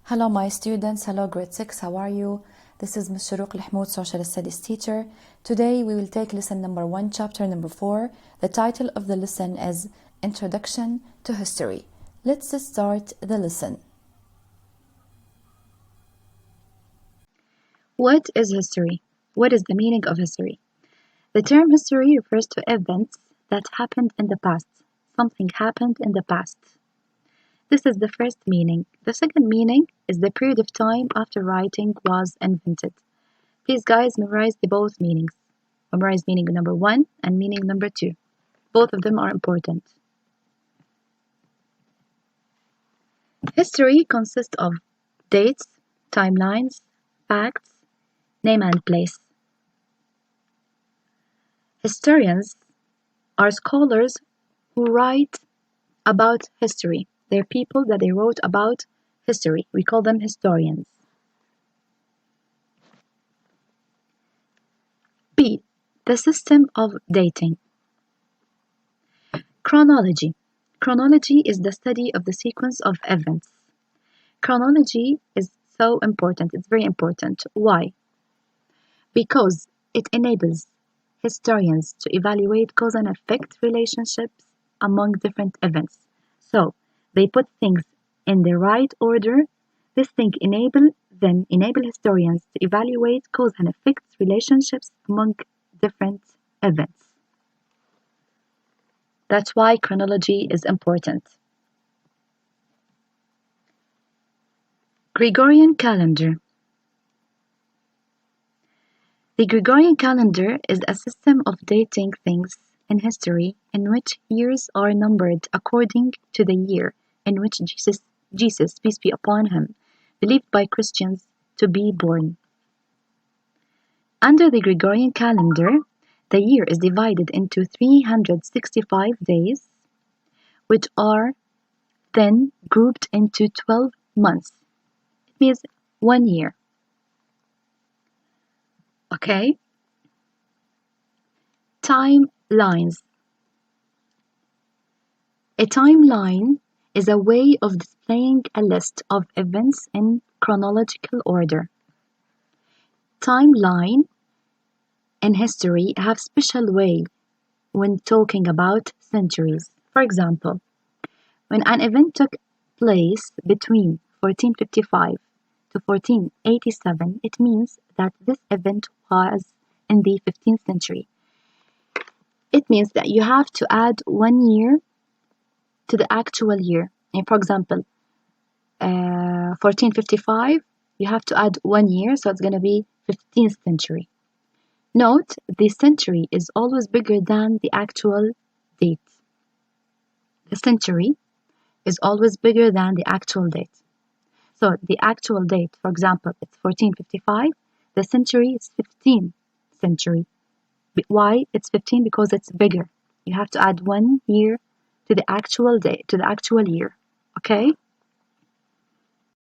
Hello my students, hello grade 6, how are you? This is Ms. Shurooq, Social Studies teacher. Today we will take lesson number 1, chapter number 4. The title of the lesson is Introduction to History. Let's start the lesson. What is history? What is the meaning of history? The term history refers to events that happened in the past. Something happened in the past. This is the first meaning. The second meaning is the period of time after writing was invented. Please guys memorize the both meanings. Memorize meaning number 1 and meaning number 2. Both of them are important. History consists of dates, timelines, facts, name and place. Historians are scholars who write about history. They're people that they wrote about history. We call them historians. B. The system of dating. Chronology. Chronology is the study of the sequence of events. Chronology is so important. It's very important. Why? Because it enables historians to evaluate cause and effect relationships among different events. So they put things in the right order. This thing enable historians to evaluate cause and effect relationships among different events. That's why chronology is important. Gregorian calendar. The Gregorian calendar is a system of dating things in history in which years are numbered according to the year in which Jesus, peace be upon him, believed by Christians to be born. Under the Gregorian calendar, the year is divided into 365 days, which are then grouped into 12 months. It means 1 year. Okay? Timelines. A timeline is a way of displaying a list of events in chronological order. Timeline in history have special way when talking about centuries. For example, when an event took place between 1455 to 1487, it means that this event was in the 15th century. It means that you have to add 1 year to the actual year. And for example, 1455, you have to add 1 year, so it's going to be 15th century. Note, the century is always bigger than the actual date. The century is always bigger than the actual date. So the actual date, for example, it's 1455. The century is 15th century. Why it's 15? Because it's bigger. You have to add 1 year to the actual date, to the actual year. Okay?